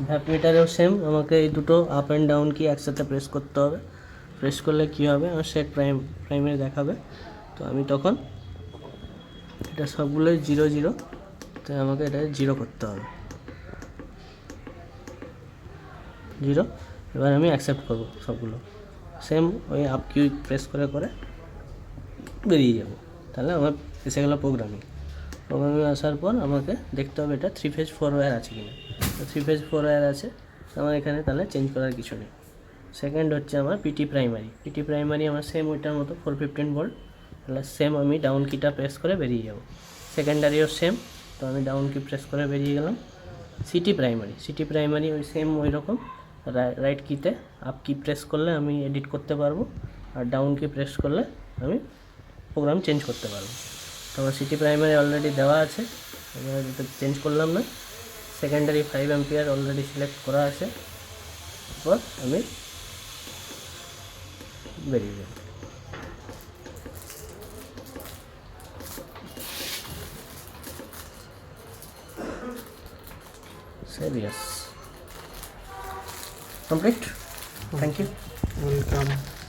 ভ্যাপমিটারেও same আমাকে এই দুটো আপ অ্যান্ড ডাউন কি একসাথে প্রেস করতে হবে। প্রেস করলে কী হবে, আমার সেট প্রাইমারি দেখাবে। তো আমি তখন এটা সবগুলোই 0 0, তো আমাকে এটা 0 করতে হবে, 0। এবার আমি অ্যাকসেপ্ট করব সবগুলো, সেম ওই আপ কিউ প্রেস করে করে বেরিয়ে যাব। তাহলে আমার এসে গেলো প্রোগ্রামিং আসার পর আমাকে দেখতে হবে এটা 3 ফেজ 4 ওয়্যার আছে কিনা। তো 3 ফেজ 4 ওয়্যার আছে, আমার এখানে তাহলে চেঞ্জ করার কিছু নেই। সেকেন্ড হচ্ছে আমার পিটি প্রাইমারি আমার সেম ওইটার মতো 415 ভোল্ট, তাহলে সেম আমি ডাউন কিটা প্রেস করে বেরিয়ে যাব। সেকেন্ডারিও সেম, তো আমি ডাউন কি প্রেস করে বেরিয়ে গেলাম। সিটি প্রাইমারি ওই সেম ওই রকম, রাইট কিতে আপ কি প্রেস করলে আমি এডিট করতে পারবো, আর ডাউন কি প্রেস করলে আমি প্রোগ্রাম চেঞ্জ করতে পারবো। তো আমার সিটি প্রাইমারি অলরেডি দেওয়া আছে, আমি এটা চেঞ্জ করলাম না। সেকেন্ডারি 5 অ্যাম্পিয়ার অলরেডি সিলেক্ট করা আছে, তারপর আমি বেরিয়ে যাব। Save yes. Complete. Thank you. Welcome.